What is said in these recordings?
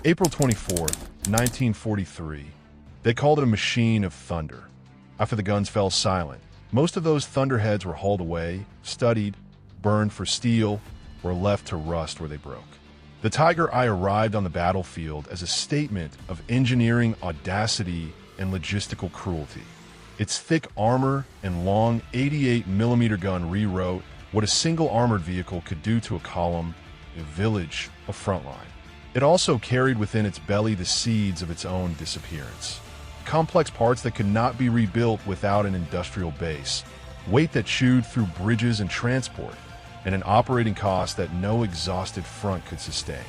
April 24th, 1943. They called it a machine of thunder. After the guns fell silent, most of those thunderheads were hauled away, studied, burned for steel, or left to rust where they broke. The Tiger I arrived on the battlefield as a statement of engineering audacity and logistical cruelty. Its thick armor and long 88mm gun rewrote what a single armored vehicle could do to a column, a village, a front line. It also carried within its belly the seeds of its own disappearance. Complex parts that could not be rebuilt without an industrial base, weight that chewed through bridges and transport, and an operating cost that no exhausted front could sustain.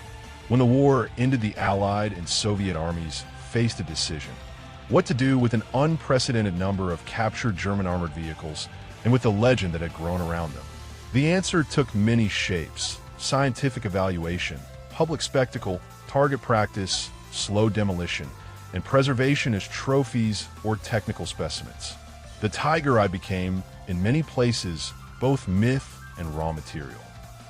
When the war ended, the Allied and Soviet armies faced a decision: what to do with an unprecedented number of captured German armored vehicles and with the legend that had grown around them. The answer took many shapes: scientific evaluation, public spectacle, target practice, slow demolition, and preservation as trophies or technical specimens. The Tiger I became, in many places, both myth and raw material.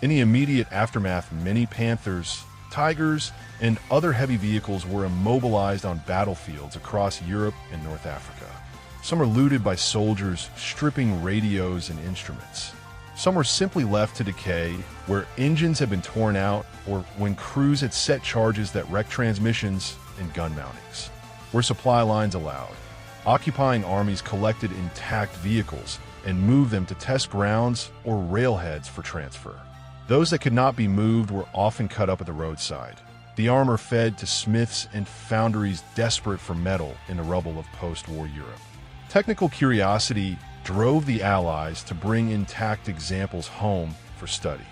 In the immediate aftermath, many Panthers, Tigers, and other heavy vehicles were immobilized on battlefields across Europe and North Africa. Some were looted by soldiers, stripping radios and instruments. Some were simply left to decay, where engines had been torn out or when crews had set charges that wrecked transmissions and gun mountings. Where supply lines allowed, occupying armies collected intact vehicles and moved them to test grounds or railheads for transfer. Those that could not be moved were often cut up at the roadside. The armor fed to smiths and foundries desperate for metal in the rubble of post-war Europe. Technical curiosity drove the Allies to bring intact examples home for study.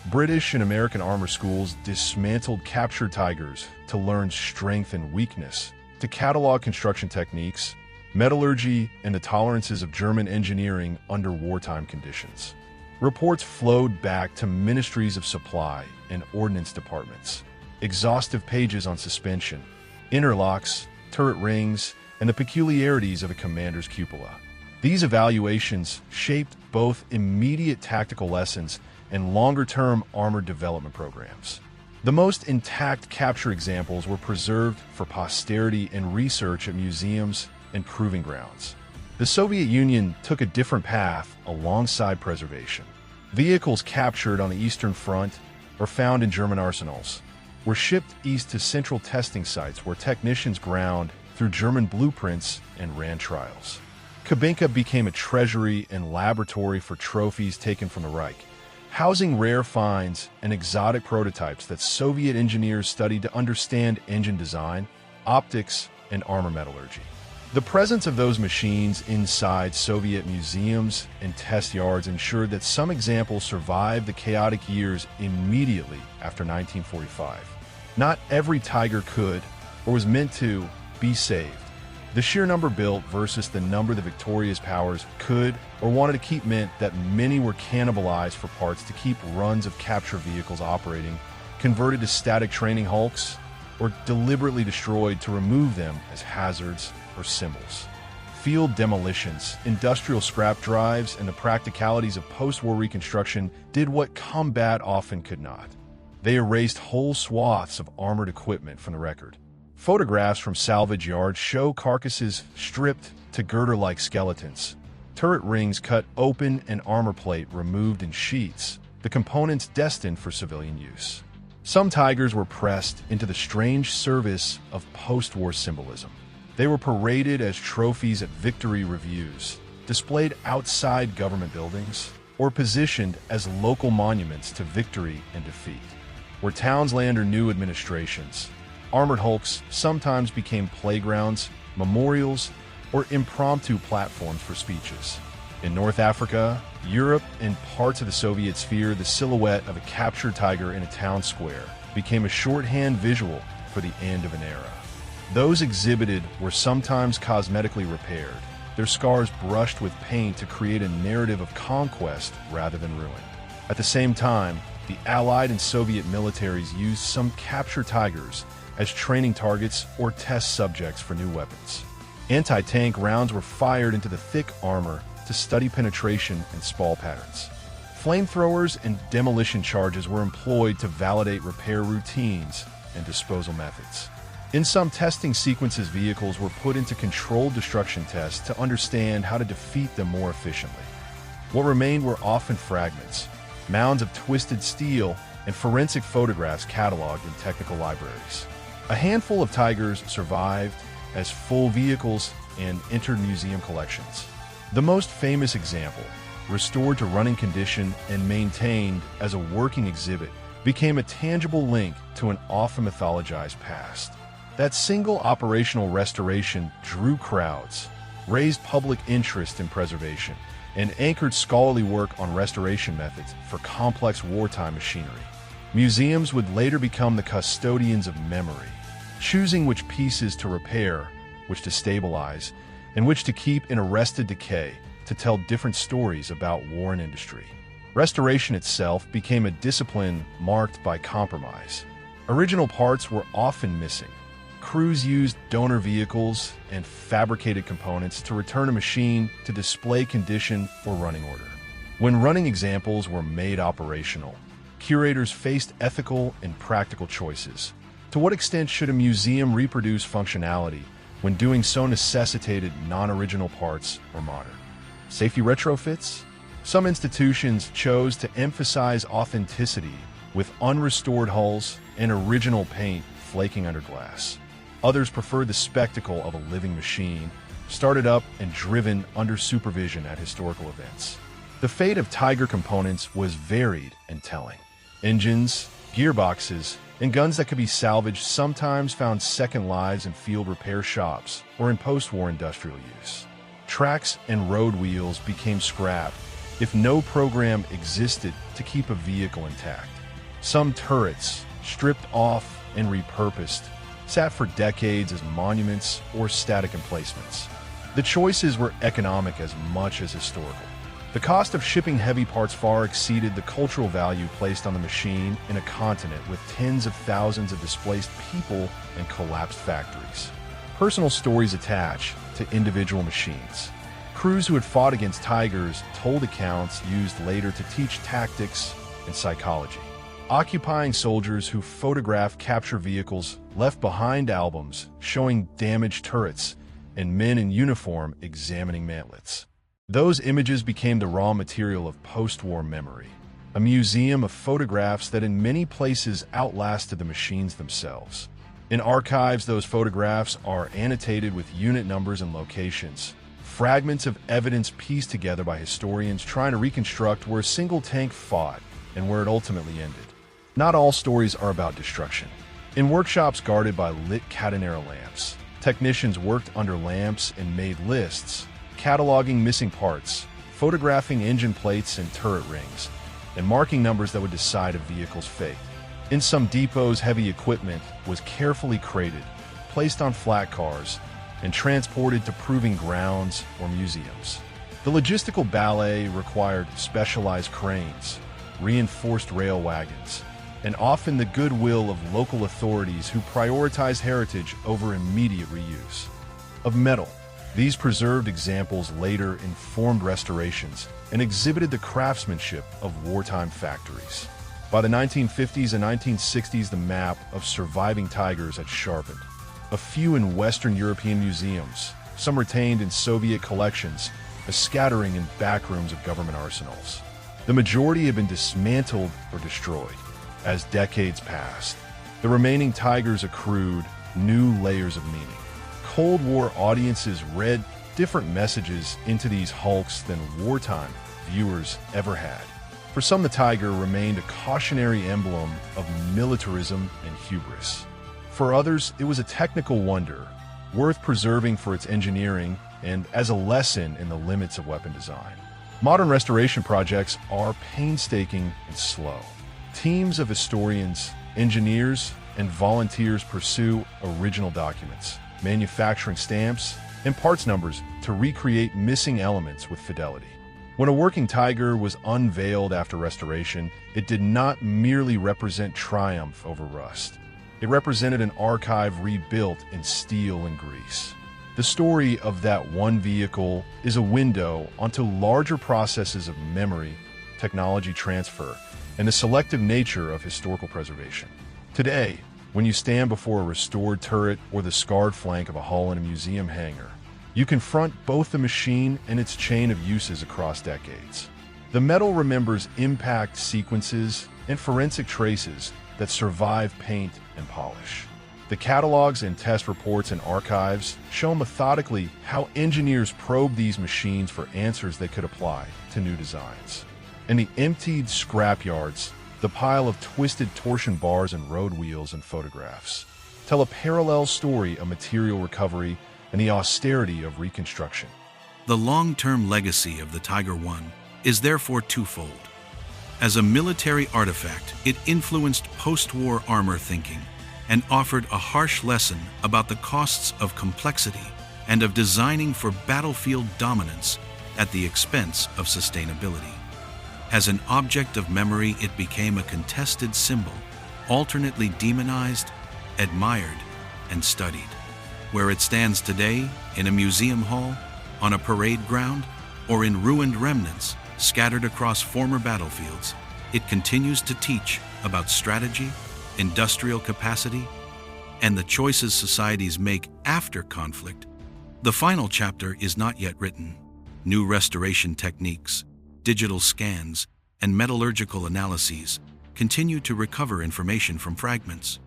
British and American armor schools dismantled captured Tigers to learn strength and weakness, to catalog construction techniques, metallurgy, and the tolerances of German engineering under wartime conditions. Reports flowed back to ministries of supply and ordnance departments, exhaustive pages on suspension, interlocks, turret rings, and the peculiarities of a commander's cupola. These evaluations shaped both immediate tactical lessons and longer-term armored development programs. The most intact capture examples were preserved for posterity and research at museums and proving grounds. The Soviet Union took a different path alongside preservation. Vehicles captured on the Eastern Front or found in German arsenals were shipped east to central testing sites where technicians ground through German blueprints and ran trials. Kubinka became a treasury and laboratory for trophies taken from the Reich, housing rare finds and exotic prototypes that Soviet engineers studied to understand engine design, optics, and armor metallurgy. The presence of those machines inside Soviet museums and test yards ensured that some examples survived the chaotic years immediately after 1945. Not every Tiger could, or was meant to, be saved. The sheer number built versus the number the victorious powers could or wanted to keep meant that many were cannibalized for parts to keep runs of captured vehicles operating, converted to static training hulks, or deliberately destroyed to remove them as hazards or symbols. Field demolitions, industrial scrap drives, and the practicalities of post-war reconstruction did what combat often could not. They erased whole swaths of armored equipment from the record. Photographs from salvage yards show carcasses stripped to girder-like skeletons, turret rings cut open and armor plate removed in sheets, the components destined for civilian use. Some Tigers were pressed into the strange service of post-war symbolism. They were paraded as trophies at victory reviews, displayed outside government buildings, or positioned as local monuments to victory and defeat. Where towns lay under new administrations, armored hulks sometimes became playgrounds, memorials, or impromptu platforms for speeches. In North Africa, Europe, and parts of the Soviet sphere, the silhouette of a captured Tiger in a town square became a shorthand visual for the end of an era. Those exhibited were sometimes cosmetically repaired, their scars brushed with paint to create a narrative of conquest rather than ruin. At the same time, the Allied and Soviet militaries used some captured Tigers as training targets or test subjects for new weapons. Anti-tank rounds were fired into the thick armor to study penetration and spall patterns. Flamethrowers and demolition charges were employed to validate repair routines and disposal methods. In some testing sequences, vehicles were put into controlled destruction tests to understand how to defeat them more efficiently. What remained were often fragments, mounds of twisted steel, and forensic photographs cataloged in technical libraries. A handful of Tigers survived as full vehicles and entered museum collections. The most famous example, restored to running condition and maintained as a working exhibit, became a tangible link to an often mythologized past. That single operational restoration drew crowds, raised public interest in preservation, and anchored scholarly work on restoration methods for complex wartime machinery. Museums would later become the custodians of memory, choosing which pieces to repair, which to stabilize, and which to keep in arrested decay to tell different stories about war and industry. Restoration itself became a discipline marked by compromise. Original parts were often missing. Crews used donor vehicles and fabricated components to return a machine to display condition or running order. When running examples were made operational, curators faced ethical and practical choices. To what extent should a museum reproduce functionality when doing so necessitated non-original parts or modern? Safety retrofits? Some institutions chose to emphasize authenticity with unrestored hulls and original paint flaking under glass. Others preferred the spectacle of a living machine, started up and driven under supervision at historical events. The fate of Tiger components was varied and telling. Engines, gearboxes, and guns that could be salvaged sometimes found second lives in field repair shops or in post-war industrial use. Tracks and road wheels became scrapped if no program existed to keep a vehicle intact. Some turrets, stripped off and repurposed, sat for decades as monuments or static emplacements. The choices were economic as much as historical. The cost of shipping heavy parts far exceeded the cultural value placed on the machine in a continent with tens of thousands of displaced people and collapsed factories. Personal stories attach to individual machines. Crews who had fought against Tigers told accounts used later to teach tactics and psychology. Occupying soldiers who photographed capture vehicles left behind albums showing damaged turrets and men in uniform examining mantlets. Those images became the raw material of post-war memory, a museum of photographs that in many places outlasted the machines themselves. In archives, those photographs are annotated with unit numbers and locations, fragments of evidence pieced together by historians trying to reconstruct where a single tank fought and where it ultimately ended. Not all stories are about destruction. In workshops guarded by lit catenary lamps, technicians worked under lamps and made lists, cataloging missing parts, photographing engine plates and turret rings, and marking numbers that would decide a vehicle's fate. In some depots, heavy equipment was carefully crated, placed on flat cars, and transported to proving grounds or museums. The logistical ballet required specialized cranes, reinforced rail wagons, and often the goodwill of local authorities who prioritize heritage over immediate reuse. Of metal, these preserved examples later informed restorations and exhibited the craftsmanship of wartime factories. By the 1950s and 1960s, the map of surviving Tigers had sharpened. A few in Western European museums, some retained in Soviet collections, a scattering in backrooms of government arsenals. The majority had been dismantled or destroyed. As decades passed, the remaining Tigers accrued new layers of meaning. Cold War audiences read different messages into these hulks than wartime viewers ever had. For some, the Tiger remained a cautionary emblem of militarism and hubris. For others, it was a technical wonder, worth preserving for its engineering and as a lesson in the limits of weapon design. Modern restoration projects are painstaking and slow. Teams of historians, engineers, and volunteers pursue original documents, manufacturing stamps, and parts numbers to recreate missing elements with fidelity. When a working Tiger was unveiled after restoration, it did not merely represent triumph over rust. It represented an archive rebuilt in steel and grease. The story of that one vehicle is a window onto larger processes of memory, technology transfer, and the selective nature of historical preservation. Today, When you stand before a restored turret or the scarred flank of a hull in a museum hangar, you confront both the machine and its chain of uses across decades. The metal remembers impact sequences and forensic traces that survive paint and polish. The catalogs and test reports and archives show methodically how engineers probed these machines for answers they could apply to new designs. In the emptied scrapyards, the pile of twisted torsion bars and road wheels and photographs tell a parallel story of material recovery and the austerity of reconstruction. The long-term legacy of the Tiger I is therefore twofold. As a military artifact, it influenced post-war armor thinking and offered a harsh lesson about the costs of complexity and of designing for battlefield dominance at the expense of sustainability. As an object of memory, it became a contested symbol, alternately demonized, admired, and studied. Where it stands today, in a museum hall, on a parade ground, or in ruined remnants scattered across former battlefields, it continues to teach about strategy, industrial capacity, and the choices societies make after conflict. The final chapter is not yet written. New restoration techniques, digital scans, and metallurgical analyses continue to recover information from fragments.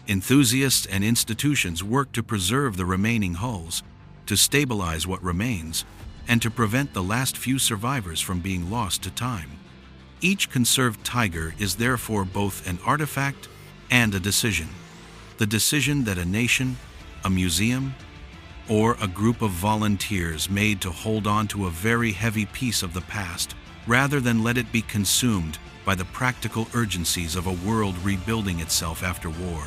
Enthusiasts and institutions work to preserve the remaining hulls, to stabilize what remains, and to prevent the last few survivors from being lost to time. Each conserved Tiger is therefore both an artifact and a decision. The decision that a nation, a museum, or a group of volunteers made to hold on to a very heavy piece of the past, rather than let it be consumed by the practical urgencies of a world rebuilding itself after war.